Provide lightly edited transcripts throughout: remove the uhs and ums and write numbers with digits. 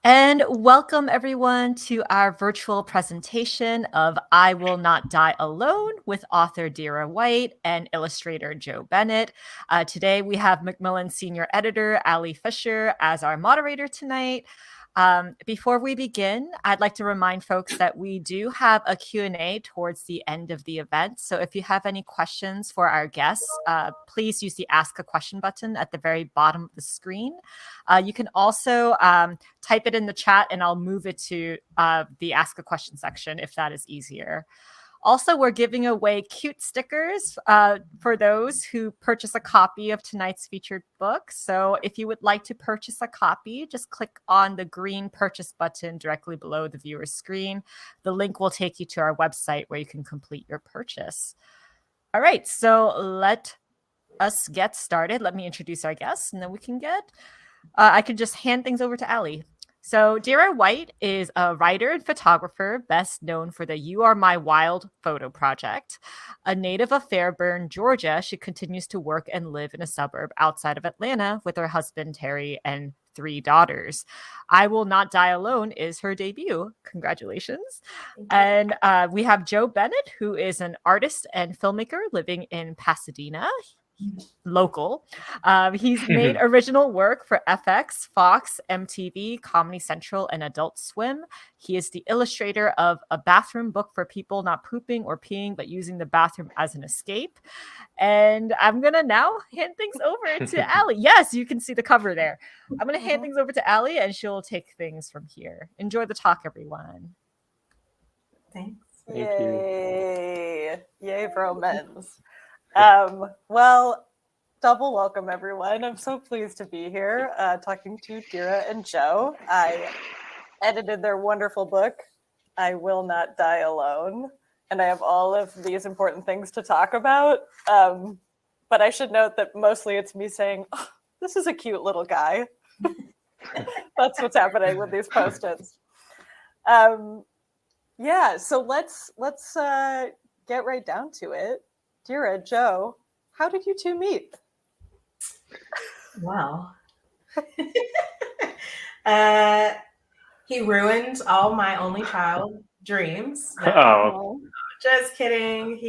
And welcome everyone to our virtual presentation of I Will Not Die Alone with author Dera White and illustrator Joe Bennett. Today we have Macmillan Senior Editor Ali Fisher as our moderator tonight. Before we begin, I'd like to remind folks that we do have a Q&A towards the end of the event. So if you have any questions for our guests, please use the Ask a Question button at the very bottom of the screen. You can also type it in the chat and I'll move it to the Ask a Question section if that is easier. Also, we're giving away cute stickers for those who purchase a copy of tonight's featured book. So if you would like to purchase a copy, just click on the green purchase button directly below the viewer's screen. The link will take you to our website where you can complete your purchase. All right, so let us get started. Let me introduce our guests and then we can get... I could just hand things over to Ali. So Dera White is a writer and photographer best known for the You Are My Wild photo project. A native of Fairburn, Georgia, she continues to work and live in a suburb outside of Atlanta with her husband, Terry, and 3 daughters. I Will Not Die Alone is her debut. Congratulations. And we have Joe Bennett, who is an artist and filmmaker living in Pasadena. Local. He's made original work for FX, Fox, MTV, Comedy Central, and Adult Swim. He is the illustrator of A Bathroom Book for People Not Pooping or Peeing, but Using the Bathroom as an Escape. And I'm going to now hand things over to Ali. Yes, you can see the cover there. I'm going to hand things over to Ali, and she'll take things from here. Enjoy the talk, everyone. Thanks. Yay, Vroman. Well, double welcome, everyone. I'm so pleased to be here talking to Dera and Joe. I edited their wonderful book, I Will Not Die Alone, and I have all of these important things to talk about. But I should note that mostly it's me saying, oh, this is a cute little guy. That's what's happening with these post-its. Yeah, so let's get right down to it. Dera, Joe, how did you two meet? Well, he ruined all my only child dreams. Oh, Just kidding.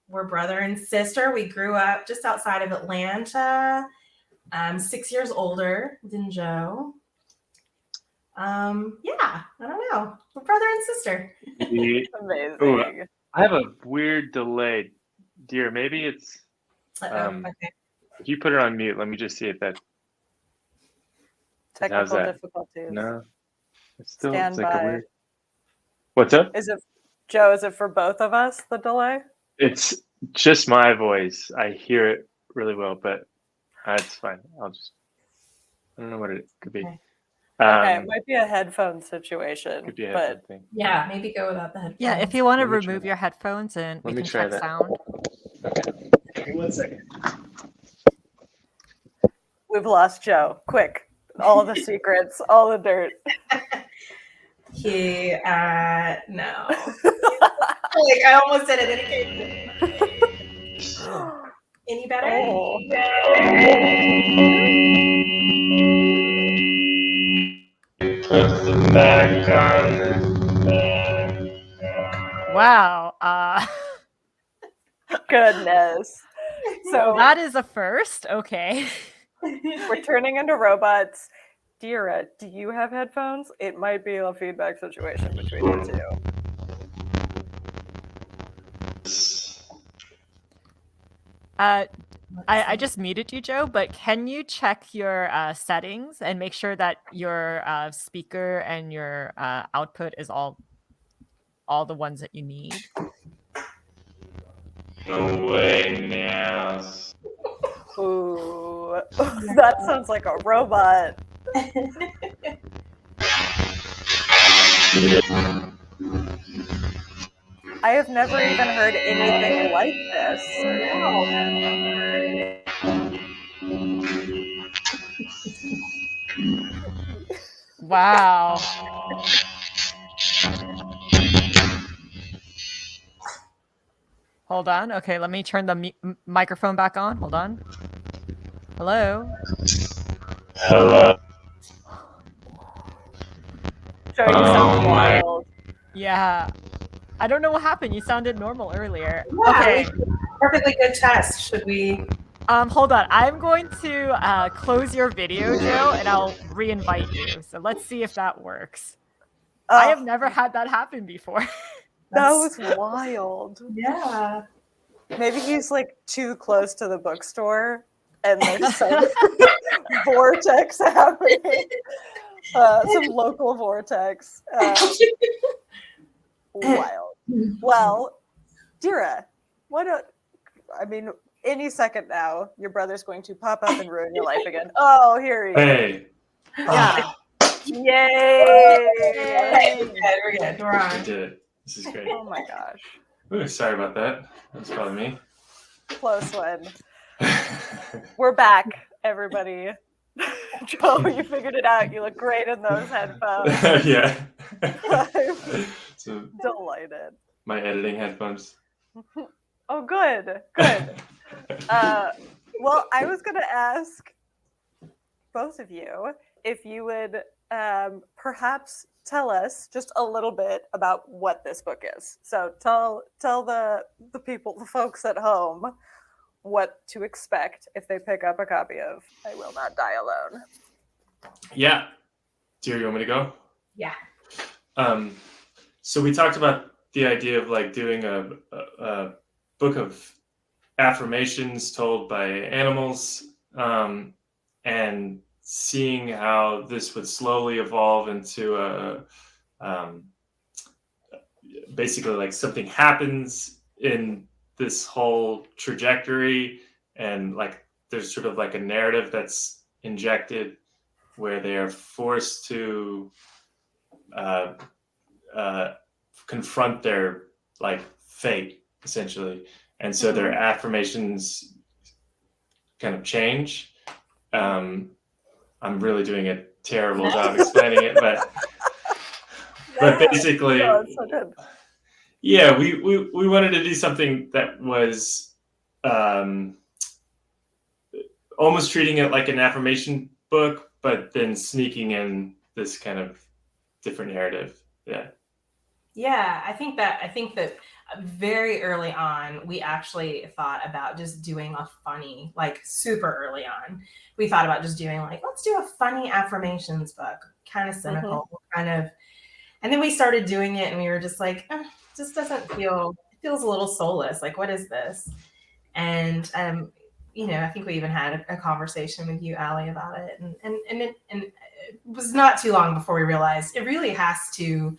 We're brother and sister. We grew up just outside of Atlanta. I'm 6 years older than Joe. I don't know. We're brother and sister. Amazing. Ooh, I have a weird delay, dear. Maybe it's Okay. if you put it on mute. Let me just see if that Technical that? difficulties. No. It's still Stand it's like by. a weird. What's up? Is it, Joe, is it for both of us, the delay? It's just my voice. I hear it really well, but it's fine. I don't know what it could be. Okay. Okay, it might be a headphone situation. Could be a but headphone thing. Yeah, maybe go without the headphones. Yeah, if you want to Let me try remove that. your headphones and we Let me can try check that. sound. Okay. Give me 1 second. we've lost Joe. Quick. All the secrets, all the dirt. No. Like I almost did it anyway. Any better? Oh. Back on. Wow. Goodness. So That is a first. Okay. we're turning into robots. Dera, do you have headphones? It might be a feedback situation between you two. I just muted you, Joe, but can you check your settings and make sure that your speaker and your output is all the ones that you need? No way, now. Ooh, that sounds like a robot. I have never even heard anything like this. Wow. Hold on. Okay, let me turn the microphone back on. Hold on. Hello? Hello. Joe, you sound Oh my- wild. Yeah. I don't know what happened. You sounded normal earlier. Yeah, Okay. perfectly good test. Should we? Hold on. I'm going to close your video, Joe, and I'll re-invite you. So let's see if that works. I have Oh, never had that happen before. that was wild. Yeah. Maybe he's like too close to the bookstore and there's some vortex happening. Some local vortex. Wild. Well, Dera, any second now, your brother's going to pop up and ruin your life again. Oh, here he is. Hey. Yeah. Yay! We're good. We're I on. did it. This is great. Oh my gosh. Ooh, sorry about that. That's probably me. Close one. We're back, everybody. Joe, you figured it out. You look great in those headphones. Yeah. I'm So delighted. my editing headphones. Oh, good. Good. Well, I was going to ask both of you if you would perhaps tell us just a little bit about what this book is. So tell the people, the folks at home, what to expect if they pick up a copy of I Will Not Die Alone. Yeah. Dear, you want me to go? Yeah. So we talked about the idea of like doing a book of affirmations told by animals, and seeing how this would slowly evolve into basically like something happens in this whole trajectory, and like there's sort of like a narrative that's injected where they are forced to confront their like fate essentially, and so their affirmations kind of change. I'm really doing a terrible job explaining it, but basically, Oh, it's so good. yeah, we wanted to do something that was almost treating it like an affirmation book, but then sneaking in this kind of different narrative. Yeah. Yeah, I think that very early on, we actually thought about just doing a funny, like super early on, we thought about just doing like, let's do a funny affirmations book, kind of cynical, kind of. And then we started doing it and we were just like, this doesn't feel, it feels a little soulless. Like, what is this? And, I think we even had a conversation with you, Allie, about it. And it was not too long before we realized it really has to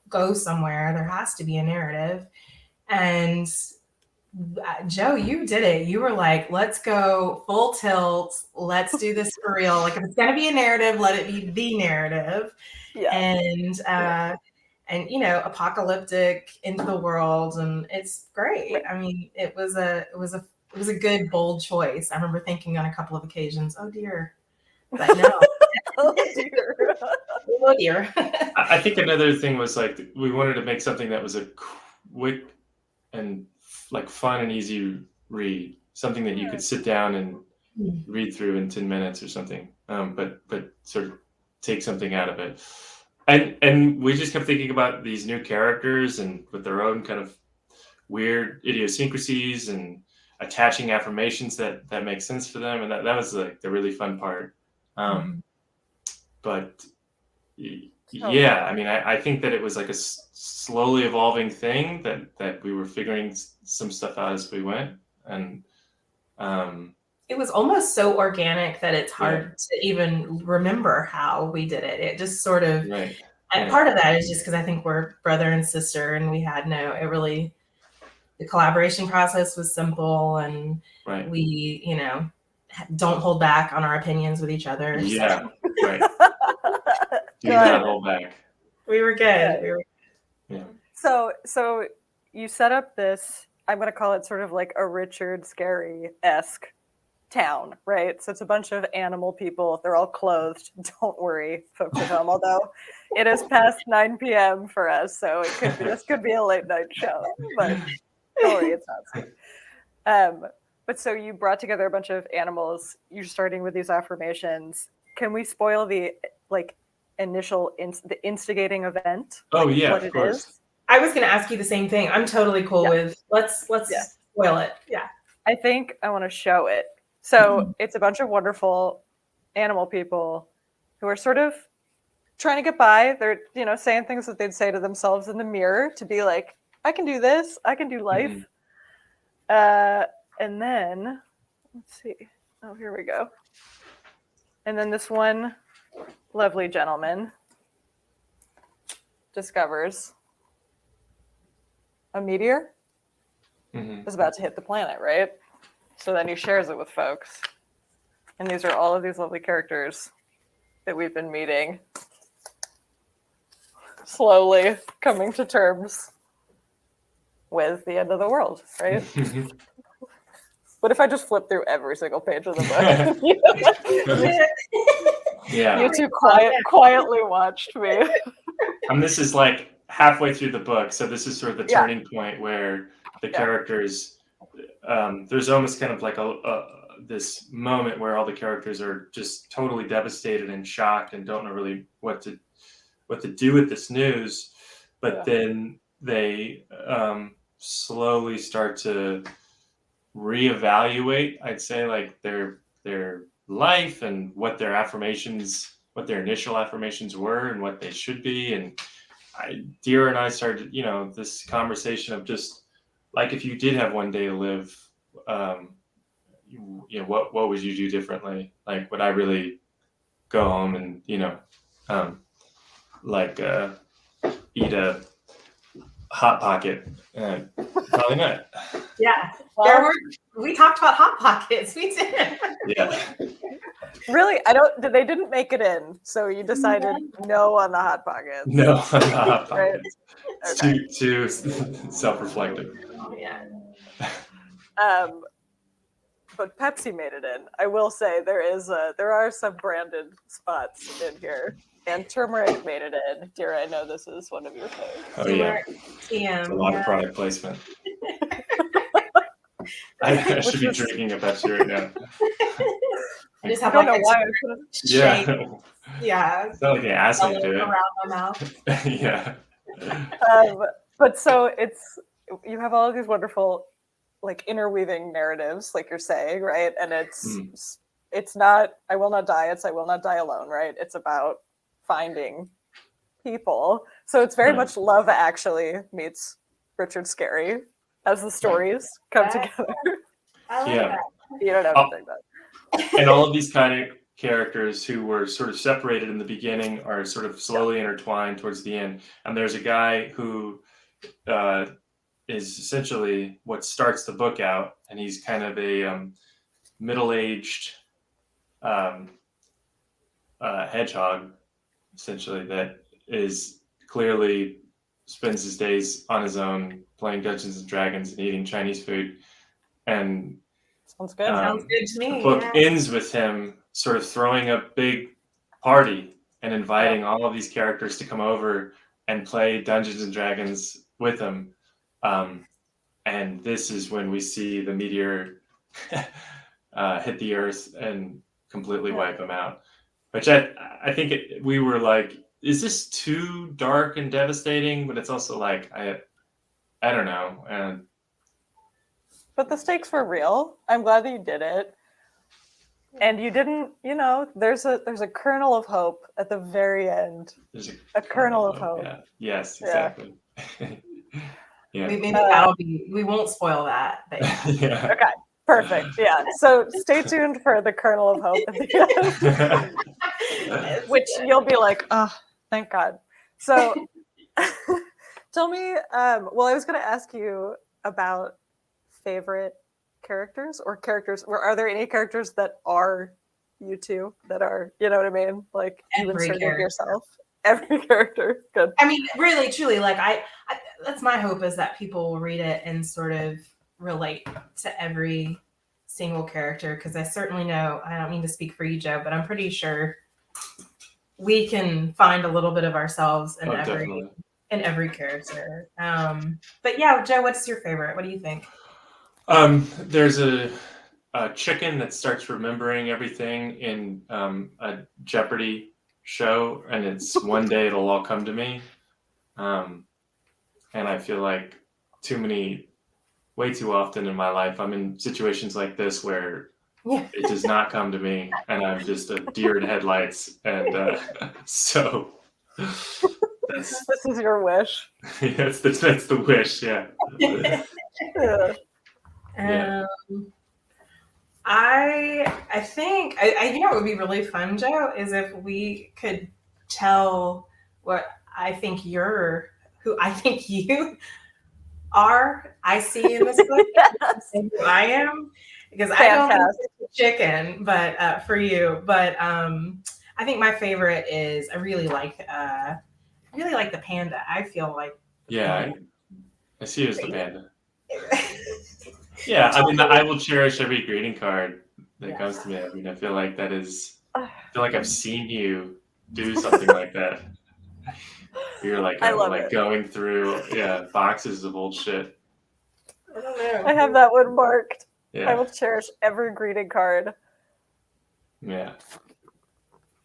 go somewhere. There has to be a narrative. And Joe, you did it. You were like, let's go full tilt. Let's do this for real. Like, if it's going to be a narrative, let it be the narrative. Yeah. And apocalyptic into the world. And it's great. I mean, it was a good, bold choice. I remember thinking on a couple of occasions, oh dear, but no. Oh dear. Oh dear. I think another thing was like we wanted to make something that was a quick and like fun and easy read, something that you could sit down and read through in 10 minutes or something, but sort of take something out of it. And we just kept thinking about these new characters and with their own kind of weird idiosyncrasies and attaching affirmations that make sense for them, and that was like the really fun part. But yeah, I mean, I think that it was like a slowly evolving thing that we were figuring some stuff out as we went, and it was almost so organic that it's hard to even remember how we did it. It just sort of, and part of that is just because I think we're brother and sister, and we had the collaboration process was simple, and we, don't hold back on our opinions with each other. Yeah, so. right. Do not hold back. We were good. Yeah. So you set up this, I'm going to call it sort of like a Richard Scarry-esque town, right? So it's a bunch of animal people. They're all clothed. Don't worry, folks at home, although it is past 9 p.m. for us, so this could be a late night show, but don't worry, it's not. But so you brought together a bunch of animals. You're starting with these affirmations. can we spoil the initial the instigating event? Oh yeah, what of course. is? I was going to ask you the same thing. I'm totally cool with let's spoil it. Yeah. I think I want to show it. So it's a bunch of wonderful animal people who are sort of trying to get by. They're, saying things that they'd say to themselves in the mirror to be like, I can do this. I can do life. And then, let's see. Oh, here we go. And then this one lovely gentleman discovers a meteor is about to hit the planet, right? So then he shares it with folks. And these are all of these lovely characters that we've been meeting, slowly coming to terms with the end of the world, right? What if I just flip through every single page of the book? Yeah. You two quietly watched me. And this is like halfway through the book, so this is sort of the turning point where the characters, there's almost kind of like this moment where all the characters are just totally devastated and shocked and don't know really what to do with this news, but then they slowly start to reevaluate, I'd say, like their life and what their initial affirmations were and what they should be. And Dera and I started, this conversation of just like, if you did have one day to live, what would you do differently? Like, would I really go home and, eat a Hot Pocket? Probably not. Yeah. We talked about Hot Pockets. We did. Yeah. Really? They didn't make it in, so you decided no on the Hot Pockets. No, on the Hot Pockets. Right? It's too self-reflective. Oh, yeah. But Pepsi made it in. I will say there are some branded spots in here. And turmeric made it in. Dera, I know this is one of your favorites. Oh yeah, it's a lot of product placement. I should be drinking a Pepsi right now. I just have I don't know why. Yeah. It's not like they asked me to do it. Around my mouth. Yeah. But so you have all of these wonderful, interweaving narratives, like you're saying, right? And it's not I will not die. It's I will not die alone, right? It's about finding people. So it's very much Love Actually meets Richard Scarry as the stories come together. I like that. You don't have to think that. And all of these kind of characters who were sort of separated in the beginning are sort of slowly intertwined towards the end. And there's a guy who is essentially what starts the book out, and he's kind of a middle-aged hedgehog, essentially, that is clearly spends his days on his own playing Dungeons and Dragons and eating Chinese food. And sounds good. Sounds good to me. The book ends with him sort of throwing a big party and inviting all of these characters to come over and play Dungeons and Dragons with him. And this is when we see the meteor hit the Earth and completely wipe him out. Which I think we were like, is this too dark and devastating? But it's also like, I don't know. But the stakes were real. I'm glad that you did it. And you didn't, there's a kernel of hope at the very end. There's a kernel of hope. Yeah. Yes, exactly. Yeah. We won't spoil that. But yeah. Okay. Perfect. Yeah. So stay tuned for the kernel of hope at the end, which you'll be like, oh, thank God. So tell me, well, I was going to ask you about favorite characters or characters. Are there any characters that are you two that are, you know what I mean? Like you inserted yourself? Every character. Good. I mean, really, truly, like I that's my hope, is that people will read it and sort of relate to every single character, because I certainly know, I don't mean to speak for you, Joe, but I'm pretty sure we can find a little bit of ourselves in every character. But yeah, Joe, what's your favorite? What do you think? There's a chicken that starts remembering everything in a Jeopardy show, and it's one day it'll all come to me. And I feel like way too often in my life, I'm in situations like this where it does not come to me, and I'm just a deer in headlights. And so This is your wish. that's the wish, yeah. Yeah. I think you know what would be really fun, Joe, is if we could tell what I think who I think you are. I see in this book and who I am, because I don't think it's a chicken, but for you. But I think my favorite is I really like the panda. I feel like I see it as the panda. Yeah, I mean, I will cherish every greeting card that comes to me. I mean, I feel like I've seen you do something like that. You're like, going through boxes of old shit. I don't know. I have that one marked. Yeah. I will cherish every greeting card. Yeah.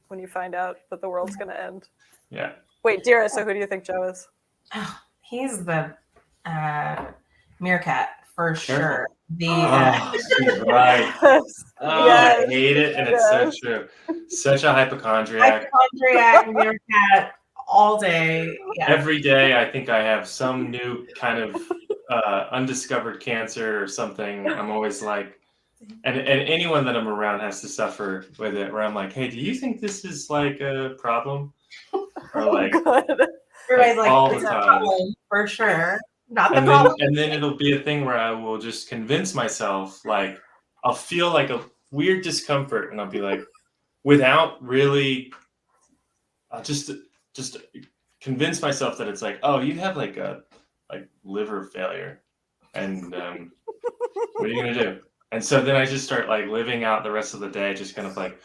When you find out that the world's going to end. Yeah. Wait, Dera, so who do you think Joe is? Oh, he's the meerkat for sure. She's right. I hate it, and it's so true. Such a hypochondriac. Meerkat all day. Yeah. Every day, I think I have some new kind of undiscovered cancer or something. I'm always like, and anyone that I'm around has to suffer with it. Where I'm like, hey, do you think this is like a problem? Or like, all the time. For sure. Not the and problem. And then it'll be a thing where I will just convince myself, like, I'll feel like a weird discomfort, and I'll be like, without really, I'll just convince myself that it's like, oh, you have like liver failure, and what are you gonna do? And so then I just start like living out the rest of the day, just kind of like,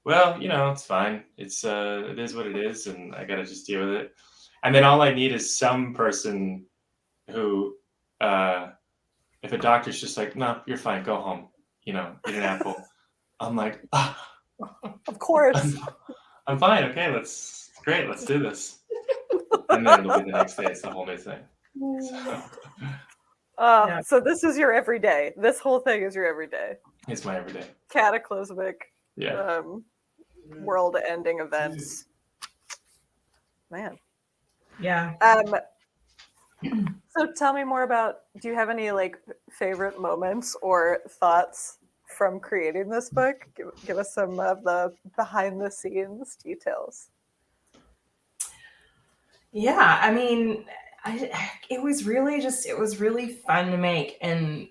well, it's fine. It is what it is, and I gotta just deal with it. And then all I need is some person who, if a doctor's just like, no, you're fine, go home, eat an apple. I'm like, of course. I'm fine. Okay, great, let's do this. And then it'll be the next day. It's the whole new thing. So this is your everyday. This whole thing is your everyday. It's my everyday. Cataclysmic. Yeah. World-ending events. Man. Yeah. So tell me more about, do you have any like favorite moments or thoughts from creating this book? Give us some of the behind the scenes details. Yeah, I mean, it was really fun to make. And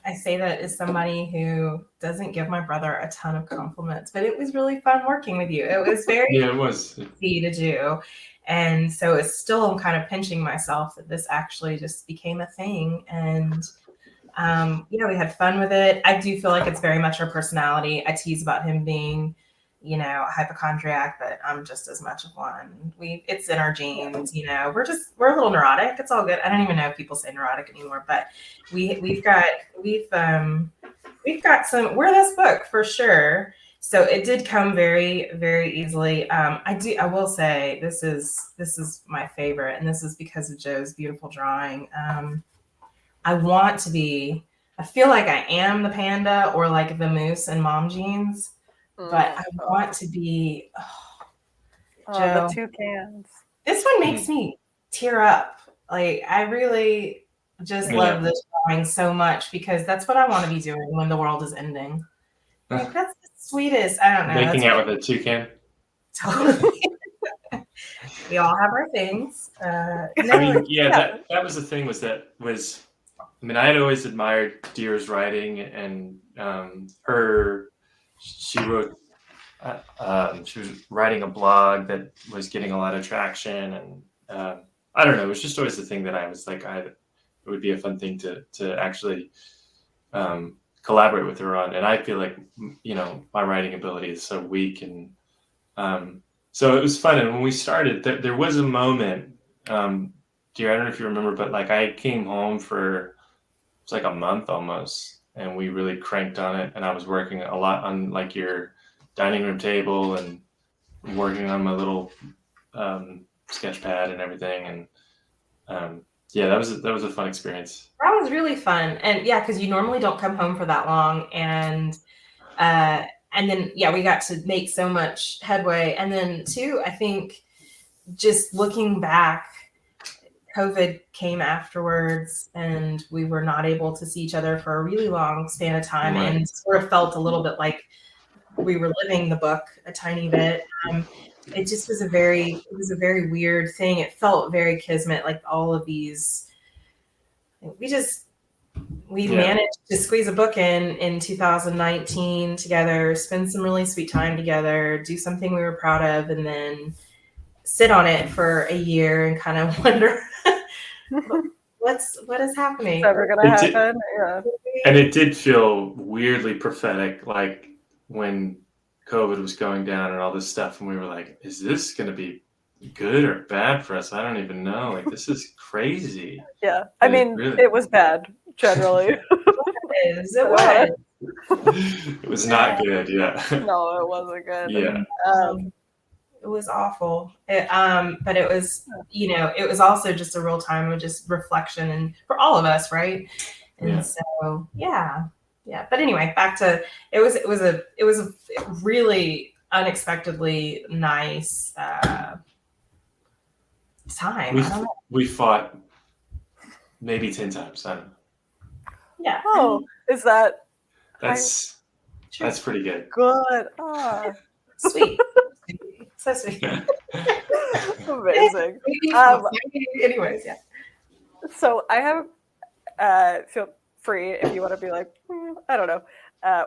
I say that as somebody who doesn't give my brother a ton of compliments, but it was really fun working with you. It was very it was easy to do. And so it's still, I'm kind of pinching myself that this actually just became a thing. And, we had fun with it. I do feel like it's very much our personality. I tease about him being, a hypochondriac, but I'm just as much of one. It's in our genes, we're a little neurotic. It's all good. I don't even know if people say neurotic anymore, but we've got some, we're this book for sure. So it did come very, very easily. I will say this is my favorite, and this is because of Joe's beautiful drawing. I feel like I am the panda or like the moose in Mom Jeans, but I want to be Joe. The toucans. This one makes me tear up. Like, I really just love this drawing so much, because that's what I want to be doing when the world is ending. Like, that's the sweetest. I don't know. Making out with a toucan. Totally. We all have our things. That was the thing. I had always admired Dera's writing, and she wrote. She was writing a blog that was getting a lot of traction, and I don't know. It was just always the thing that I was like, it would be a fun thing to actually collaborate with her on. And I feel like, my writing ability is so weak, and so it was fun. And when we started, there was a moment, Dera, I don't know if you remember, but like I came home for, it's like a month almost, and we really cranked on it. And I was working a lot on like your dining room table and working on my little sketch pad and everything. And yeah, that was a fun experience. That was really fun. And yeah, because you normally don't come home for that long. And then, yeah, we got to make so much headway. And then, too, I think just looking back, COVID came afterwards, and we were not able to see each other for a really long span of time, Right. and sort of felt a little bit like we were living the book a tiny bit. It just was a very weird thing. It felt very kismet, like all of these. We managed to squeeze a book in 2019 together, spend some really sweet time together, do something we were proud of, and then sit on it for a year and kind of wonder what is happening. It's never gonna happen. Yeah. And it did feel weirdly prophetic, like when COVID was going down and all this stuff, and we were like, is this going to be good or bad for us? I don't even know. Like, this is crazy. Yeah. I mean, it was bad, generally. It was. It was not good, yeah. No, it wasn't good. Yeah. It was awful. But it was, it was also just a real time of just reflection and for all of us, right? And so, yeah. But anyway, back to it was a really unexpectedly nice time. We fought maybe 10 times. I don't know. Yeah. Oh, is that? That's pretty good. Good. Oh. Sweet. So sweet. Amazing. Anyways, yeah. So I have feel free if you want to be like, I don't know,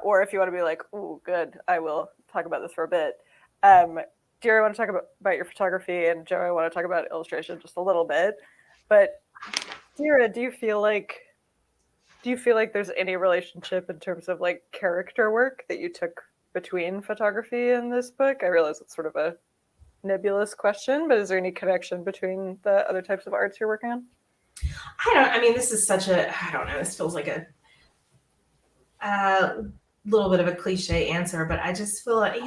or if you want to be like, oh, good, I will talk about this for a bit. Dera, I want to talk about your photography, and Joe, I want to talk about illustration just a little bit. But Dera, do you feel like there's any relationship in terms of like character work that you took between photography and this book? I realize it's sort of a nebulous question, but is there any connection between the other types of arts you're working on? This is such I don't know, this feels like a little bit of a cliche answer, but I just feel like,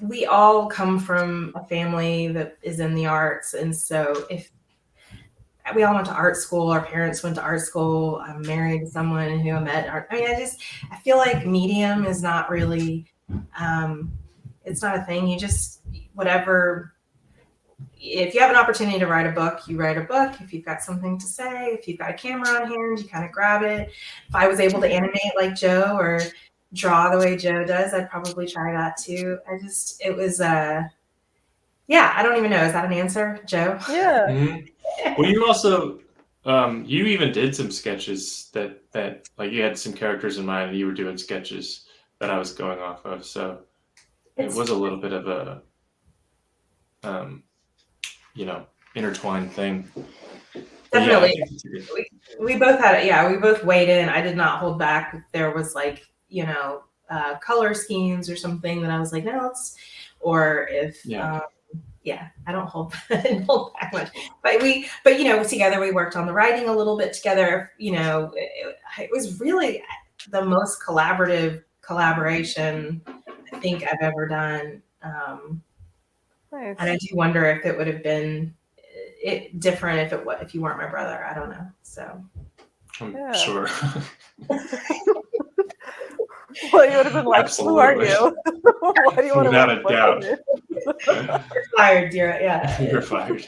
we all come from a family that is in the arts. And so if we all went to art school, our parents went to art school, I'm married to someone who I met art. I feel like medium is not really, it's not a thing. You just, whatever, if you have an opportunity to write a book, you write a book. If you've got something to say, if you've got a camera on hand, you kind of grab it. If I was able to animate like Joe or draw the way Joe does, I'd probably try that too. It was, I don't even know. Is that an answer, Joe? Yeah. Mm-hmm. Well, you also, you even did some sketches that like you had some characters in mind and you were doing sketches that I was going off of. So it was a little bit of a, intertwined thing. Definitely. We both had it. Yeah, we both weighed in. I did not hold back. If there was like, color schemes or something that I was like, no, let's, or if, I don't hold back much. But together we worked on the writing a little bit together. It was really the most collaboration I think I've ever done. Nice. And I do wonder if it would have been different if you weren't my brother. I don't know. So I'm sure. Well, you would have been like, absolutely. Who are you? Why do you want Without to a doubt. You're fired, Dera. Yeah. You're fired.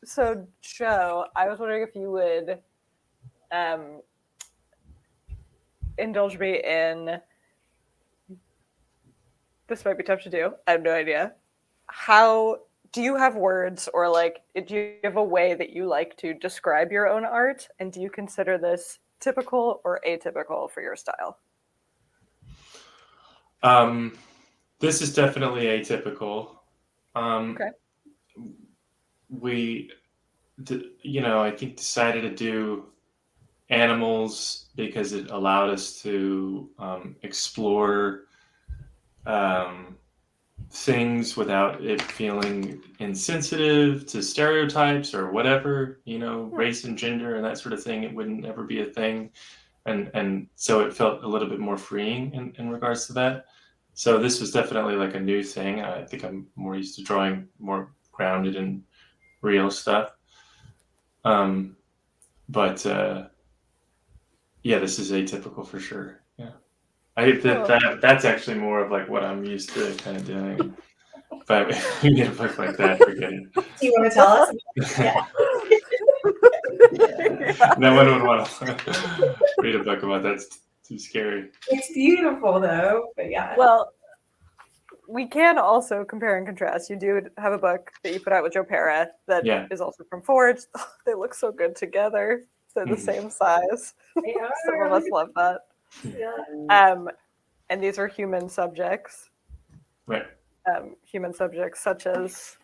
So Joe, I was wondering if you would indulge me in, this might be tough to do, I have no idea. How do you have words, or like, do you have a way that you like to describe your own art? And do you consider this typical or atypical for your style? This is definitely atypical. Okay. We, I think decided to do animals because it allowed us to explore things without it feeling insensitive to stereotypes or whatever, race and gender and that sort of thing. It wouldn't ever be a thing. And so it felt a little bit more freeing in regards to that. So this was definitely like a new thing. I think I'm more used to drawing more grounded and real stuff. But yeah, this is atypical for sure. Yeah. That's actually more of like what I'm used to kind of doing. But if we need a book like that, forget it. Do you want to tell us? Yeah. No one would want to read a book about that. It's too scary. It's beautiful though, but yeah. Well, we can also compare and contrast. You do have a book that you put out with Joe Pera that is also from Forge. They look so good together. They're the same size. Some of us love that. Yeah. And these are human subjects. Right. Human subjects such as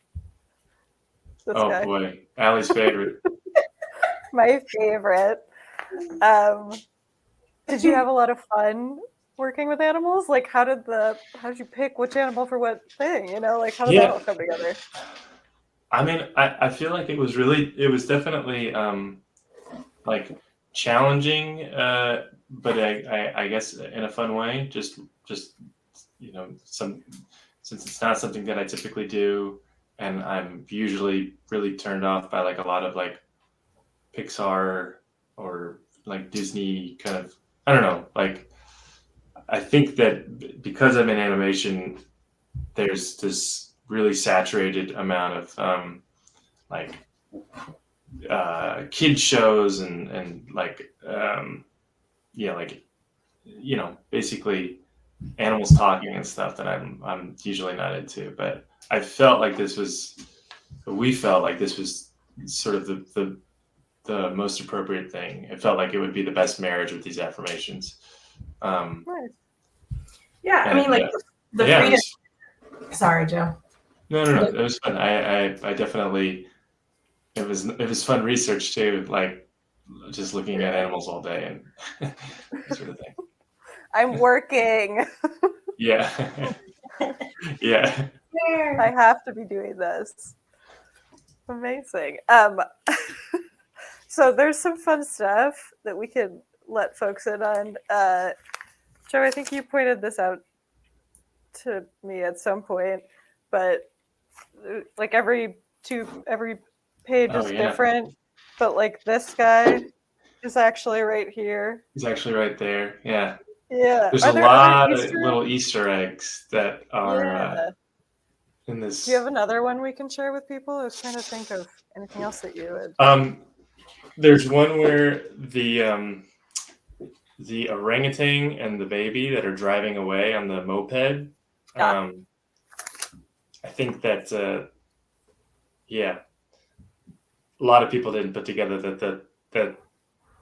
this guy. Boy, Allie's favorite. My favorite. Did you have a lot of fun working with animals? Like, how did you pick which animal for what thing? Like, how did that all come together? I mean, I feel like it was definitely like challenging, but I guess in a fun way. Just since it's not something that I typically do, and I'm usually really turned off by like a lot of like Pixar or like Disney kind of, I don't know, like I think that because I'm in animation, there's this really saturated amount of like kid shows and like basically animals talking and stuff that I'm usually not into. But we felt like this was sort of the most appropriate thing. It felt like it would be the best marriage with these affirmations. Nice. Yeah, I mean, like the freedom. Sorry, Joe. No, it was fun. I definitely. It was fun research too, like just looking at animals all day and sort of thing. I'm working. Yeah. Yeah. I have to be doing this. Amazing. So there's some fun stuff that we can let folks in on. Joe, I think you pointed this out to me at some point, but like every page is different, but like this guy is actually right here. He's actually right there. Yeah. Yeah. There's a lot of little Easter eggs that are in this. Do you have another one we can share with people? I was trying to think of anything else that you would. There's one where the orangutan and the baby that are driving away on the moped. I think that a lot of people didn't put together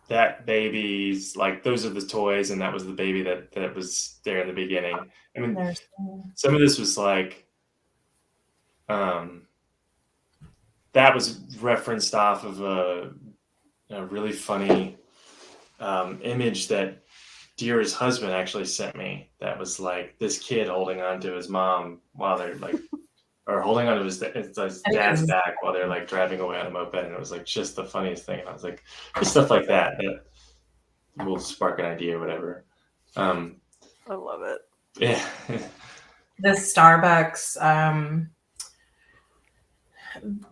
that baby's like those are the toys and that was the baby that was there in the beginning. I mean, some of this was like that was referenced off of a really funny image that Dera's husband actually sent me. That was like this kid holding on to his mom while they're like, or holding on to his dad's back while they're like driving away on a moped, and it was like just the funniest thing. And I was like, just stuff like that will spark an idea or whatever. I love it. Yeah. The Starbucks,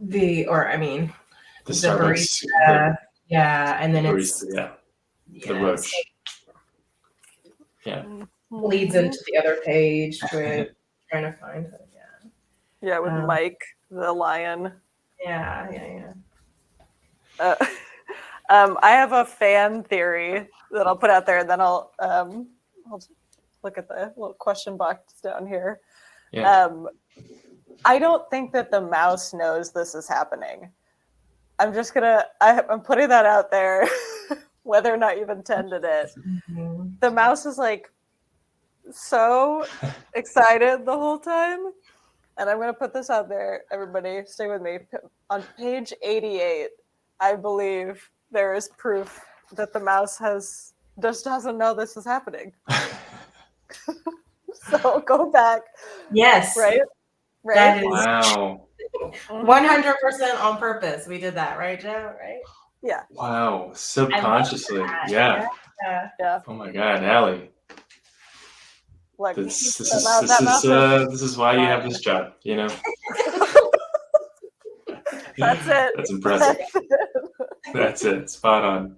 the Starbucks barista, and then it's the roach. Yeah. Leads into the other page with trying to find it. Yeah, with Mike the lion. Yeah. I have a fan theory that I'll put out there, and then I'll look at the little question box down here. Yeah. I don't think that the mouse knows this is happening. I'm putting that out there, whether or not you've intended it. Mm-hmm. The mouse is like so excited the whole time. And I'm going to put this out there, everybody, stay with me. On page 88, I believe there is proof that the mouse just doesn't know this is happening. So go back. Yes. Right? Right? That is Wow. 100% on purpose. We did that, right, Joe? Right? Yeah. Wow. Subconsciously. that. Yeah. Yeah. Oh my God, Allie. Like This is why you have this job, you know? That's it. That's impressive. That's it. Spot on.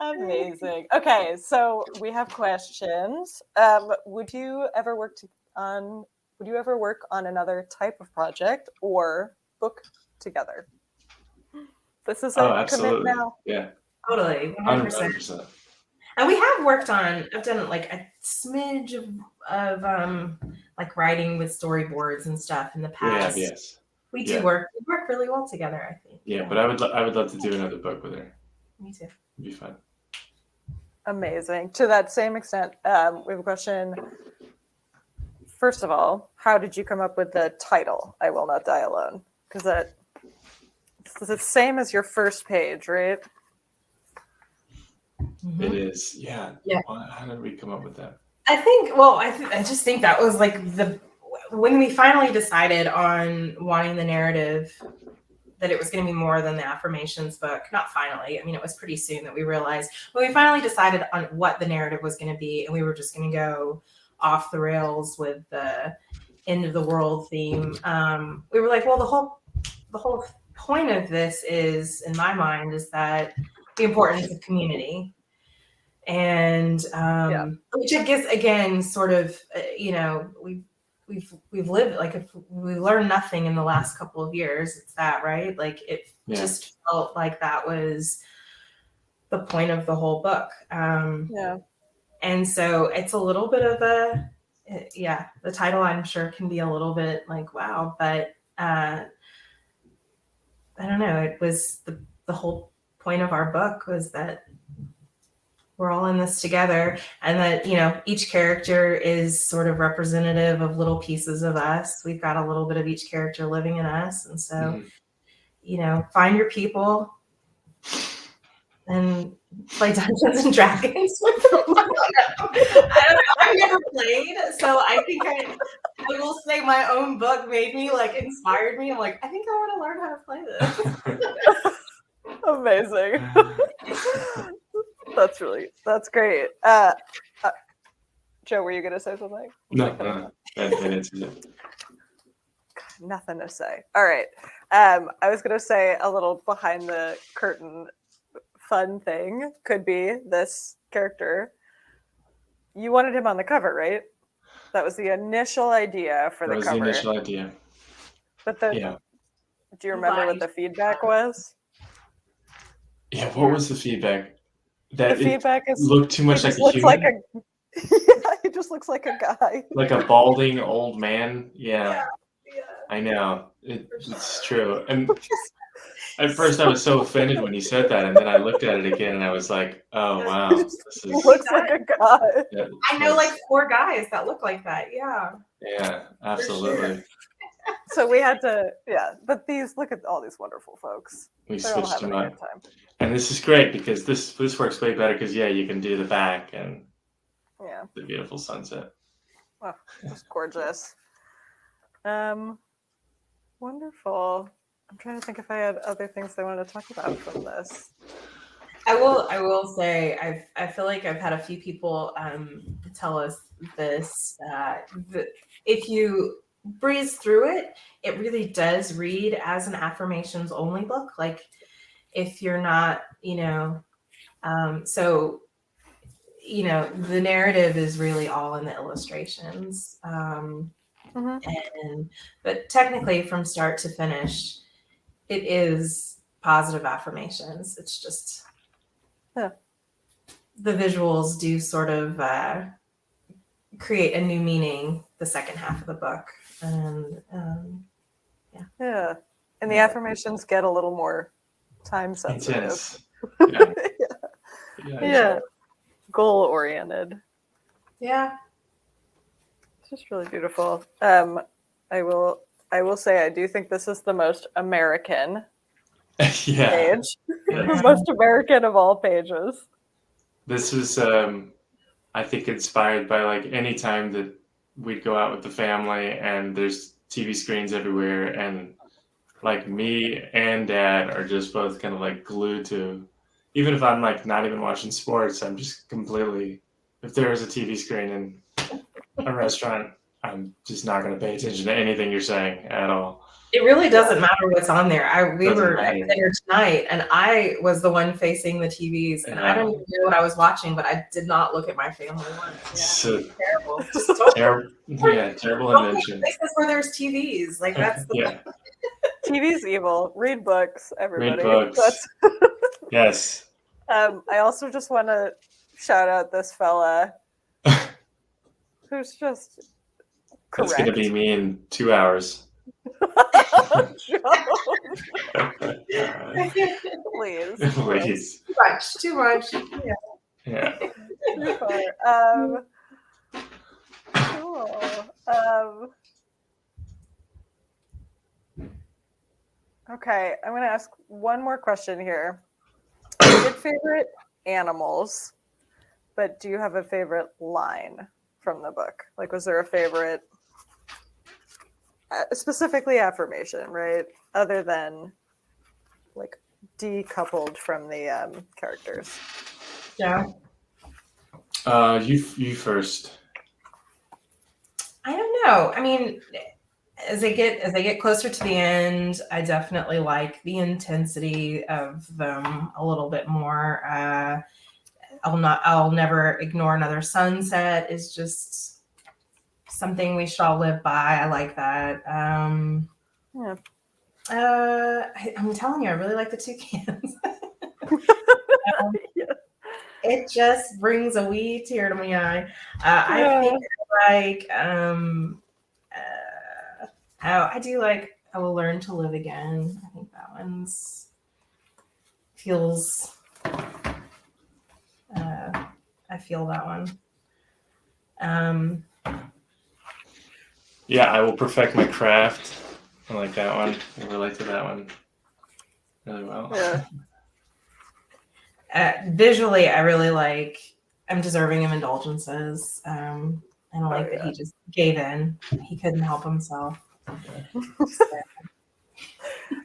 Amazing. Okay, so we have questions. Would you ever work on another type of project or book together? This is a commit absolutely. now. Yeah. Totally. 100%. 100%. And we have I've done like a smidge of like writing with storyboards and stuff in the past. Yes. We work really well together, I think. Yeah, but I would love to do another book with her. Me too. It'd be fun. Amazing. To that same extent, we have a question. First of all, how did you come up with the title, I Will Not Die Alone? Because it's the same as your first page, right? Mm-hmm. It is. Yeah. Yeah. How did we come up with that? I just think that was like when we finally decided on wanting the narrative, that it was going to be more than the affirmations book. Not finally. I mean, it was pretty soon that we realized when we finally decided on what the narrative was going to be, and we were just going to go off the rails with the end of the world theme. We were like, well, the whole point of this is, in my mind, is that the importance of community. And which I guess again, sort of, we've lived, like, if we learned nothing in the last couple of years, it's that, right? Like it just felt like that was the point of the whole book. And so it's a little bit of the title, I'm sure, can be a little bit like, wow, but I don't know. It was the whole point of our book was that we're all in this together, and that, each character is sort of representative of little pieces of us. We've got a little bit of each character living in us. And so, find your people and play Dungeons and Dragons with them. I've never played, so I think I will say my own book made me, like, inspired me. I'm like, I think I want to learn how to play this. Amazing. That's great. Joe, were you going to say something? No. Nothing to say. All right. I was going to say a little behind the curtain fun thing could be this character. You wanted him on the cover, right? That was the initial idea for the cover. That was the initial idea. But do you remember what the feedback was? Yeah, what was the feedback? That the feedback is looked too much like a human. He just looks like a guy. Like a balding old man. Yeah. I know. It's true. And at first I was so offended when he said that, and then I looked at it again and I was like, oh wow. He looks like a guy. I know like 4 guys that look like that. Yeah. Yeah, absolutely. Sure. So we had to, but look at all these wonderful folks. We switched them up. And this is great because this works way better because you can do the back and the beautiful sunset. Oh, just gorgeous. Wonderful. I'm trying to think if I had other things I wanted to talk about from this. I will say I feel like I've had a few people tell us this, that if you breeze through it, it really does read as an affirmations only book. Like if you're not, the narrative is really all in the illustrations. But technically from start to finish, it is positive affirmations. It's just the visuals do sort of create a new meaning the second half of the book. And and the affirmations get a little more time sensitive. Goal oriented. Yeah, it's just really beautiful. I will say I do think this is the most American page. The most American of all pages. This is I think inspired by like any time that we'd go out with the family and there's TV screens everywhere, and like me and Dad are just both kind of like glued to. Even if I'm like not even watching sports, I'm just completely. If there is a TV screen in a restaurant, I'm just not going to pay attention to anything you're saying at all. It really doesn't matter what's on there. We Doesn't were at matter. dinner tonight, and I was the one facing the TVs, and I don't even know what I was watching, but I did not look at my family once. Yeah, So terrible. Just don't terrible invention. places where there's TVs. Like that's the Yeah, TV's evil. Read books, everybody. read books. Yes. I also just want to shout out this fella who's just correct. That's going to be me in 2 hours. Please. Please. too much. Yeah. Too far. Cool. Okay, I'm going to ask one more question here. You did favorite animals, but do you have a favorite line from the book? Like, was there a favorite, specifically affirmation, right? Other than like decoupled from the characters. Yeah. You first. I don't know. I mean, as I get closer to the end, I definitely like the intensity of them a little bit more. I'll never ignore another sunset is just something we should all live by. I like that. Yeah. I'm telling you, I really like the toucans. It just brings a wee tear to my eye. I think like I do like I Will Learn to Live Again. I think that one's feels I feel that one. Yeah, I Will Perfect My Craft. I like that one. I relate to that one really well. Yeah. Visually, I really like I'm Deserving of Indulgences. I don't like that he just gave in. He couldn't help himself.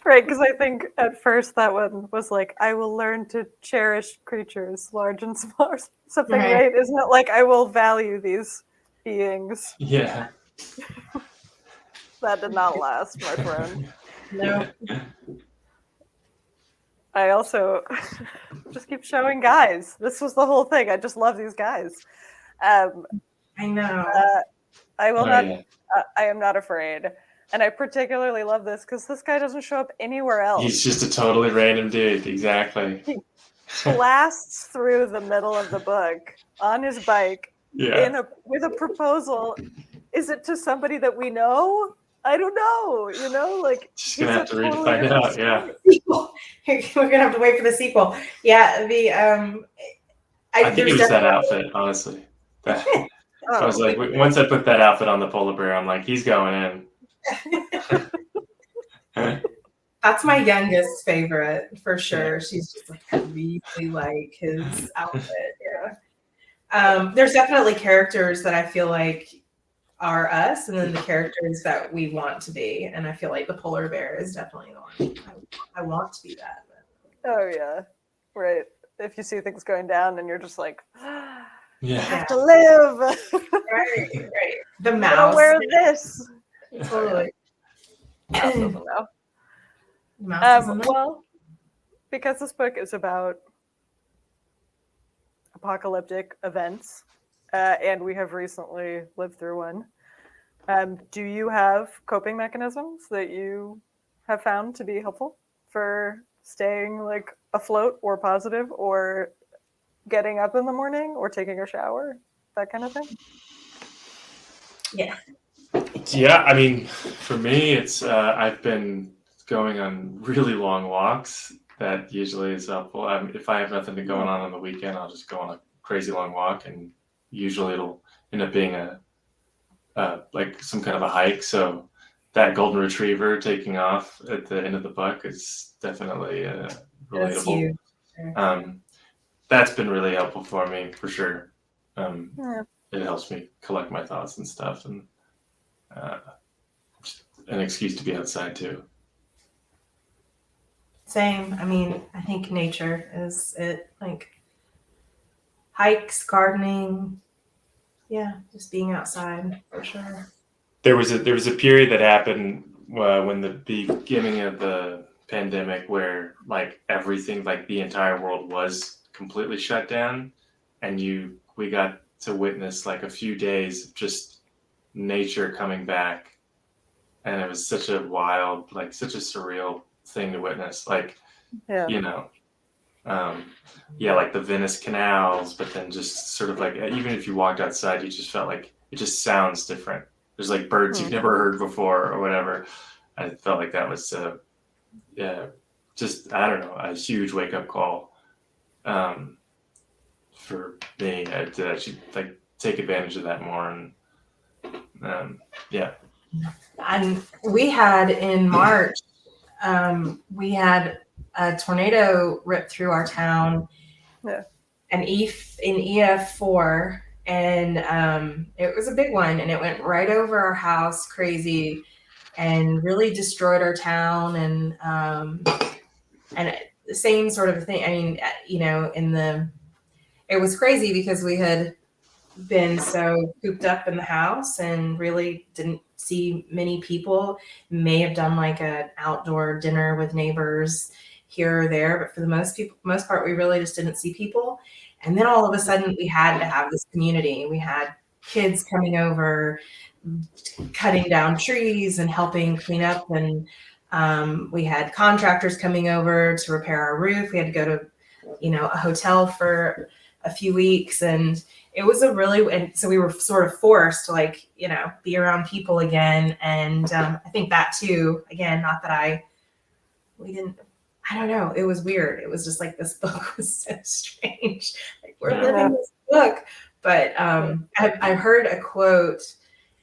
Right, because I think at first that one was like, I will learn to cherish creatures, large and small, or something, right? Isn't it like, I will value these beings? Yeah. That did not last, my friend. No. I also just keep showing guys. This was the whole thing. I just love these guys. I know. I will not. Yeah. I am not afraid, and I particularly love this because this guy doesn't show up anywhere else. He's just a totally random dude. Exactly. He blasts through the middle of the book on his bike with a proposal. Is it to somebody that we know? I don't know. You know, like just gonna have to read to find out. Yeah. We're gonna have to wait for the sequel. Yeah. I think it was that outfit, honestly. I was like, once I put that outfit on the polar bear, I'm like, he's going in. That's my youngest favorite for sure. She's just like really like his outfit. Yeah. There's definitely characters that I feel like are us, and then the characters that we want to be. And I feel like the polar bear is definitely the one I want to be that. Oh yeah, right. If you see things going down, and you're just like, Yeah. I have to live. Right. The I'm mouse. gonna wear this. Totally. Mouse doesn't know. Mouse doesn't know. Well, because this book is about apocalyptic events, and we have recently lived through one. Do you have coping mechanisms that you have found to be helpful for staying like afloat or positive or getting up in the morning or taking a shower, that kind of thing? Yeah, I mean, for me, it's I've been going on really long walks. That usually is helpful. If I have nothing going on the weekend, I'll just go on a crazy long walk, and usually it'll end up being like some kind of a hike. So that golden retriever taking off at the end of the book is definitely relatable. That's been really helpful for me, for sure. It helps me collect my thoughts and stuff, and an excuse to be outside too. Same. I mean, I think nature is it, like hikes, gardening. Yeah, just being outside for sure. There was a period that happened when the beginning of the pandemic where like everything, like the entire world was completely shut down, and we got to witness like a few days of just nature coming back, and it was such a wild, like such a surreal thing to witness. Like, Yeah. you know, yeah, like the Venice canals, but then just sort of like even if you walked outside, you just felt like it just sounds different. There's like birds you've never heard before or whatever. I felt like that was yeah, just I don't know, a huge wake up call for me to actually like take advantage of that more. And yeah. And we had in March, we had a tornado rip through our town, an EF4, and it was a big one, and it went right over our house, crazy, and really destroyed our town. And the same sort of thing. I mean, you know, it was crazy because we had been so cooped up in the house and really didn't see many people. May have done like an outdoor dinner with neighbors here or there, but for the most part, we really just didn't see people. And then all of a sudden, we had to have this community. We had kids coming over, cutting down trees and helping clean up, and we had contractors coming over to repair our roof. We had to go to, you know, a hotel for a few weeks, and it was and so we were sort of forced to, like, you know, be around people again. And I think that too, again, not that I don't know, it was weird. It was just like this book was so strange. Like, we're living this book. But I heard a quote.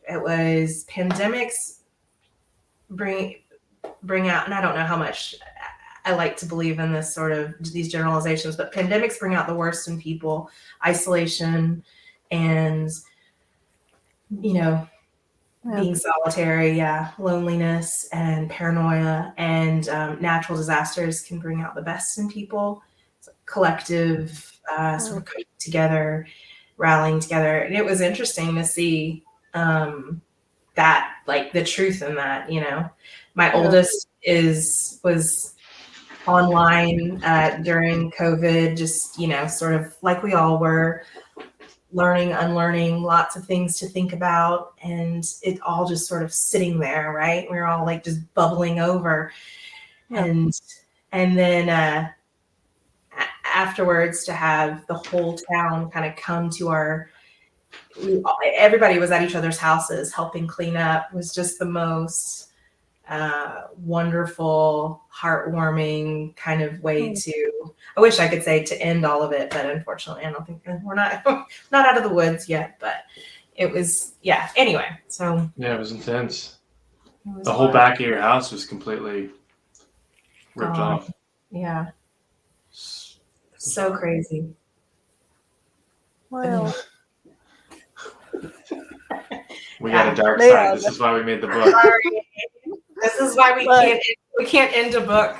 It was pandemics bring out, and I don't know how much I like to believe in this sort of these generalizations, but pandemics bring out the worst in people: isolation and, you know, being solitary, loneliness and paranoia, and natural disasters can bring out the best in people. It's like collective sort of coming together, rallying together. And it was interesting to see that, like, the truth in that. You know, my oldest was online during COVID, just, you know, sort of like we all were, learning, unlearning, lots of things to think about, and it all just sort of sitting there, right? We were all like just bubbling over. And then afterwards, to have the whole town kind of come to everybody was at each other's houses helping clean up, was just the most wonderful, heartwarming kind of way to, I wish I could say, to end all of it, but unfortunately I don't think we're not out of the woods yet. But it was, anyway, so yeah, it was intense. The whole back of your house was completely ripped off. Yeah, so crazy. Wow. We got a dark side. This is why we made the book. Sorry. This is why we can't end a book.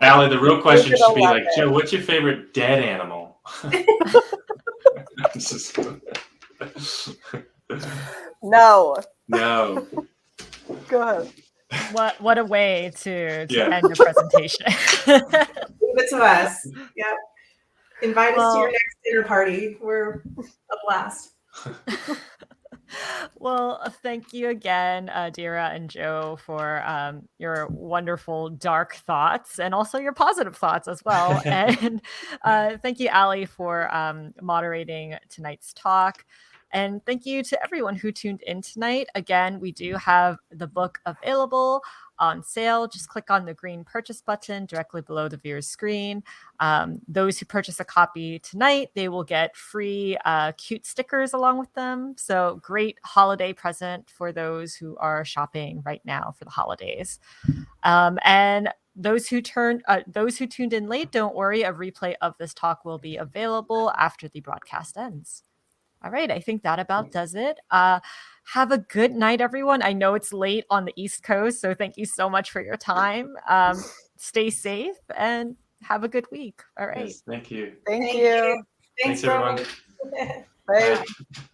Allie, the real question should be like, Joe, what's your favorite dead animal? No. Go ahead. What a way to end the presentation. Leave it to us. Yep. Invite us to your next dinner party. We're a blast. Well, thank you again, Dera and Joe, for your wonderful dark thoughts and also your positive thoughts as well. And thank you, Allie, for moderating tonight's talk. And thank you to everyone who tuned in tonight. Again, we do have the book available on sale. Just click on the green purchase button directly below the viewer's screen. Those who purchase a copy tonight, they will get free cute stickers along with them. So great holiday present for those who are shopping right now for the holidays. And those who tuned in late, don't worry, a replay of this talk will be available after the broadcast ends. All right, I think that about does it. have a good night, everyone. I know it's late on the East Coast, so thank you so much for your time. Stay safe and have a good week. All right. Yes, thank you. Thank you. Thanks, Thanks, everyone. Vroman. Bye. Bye.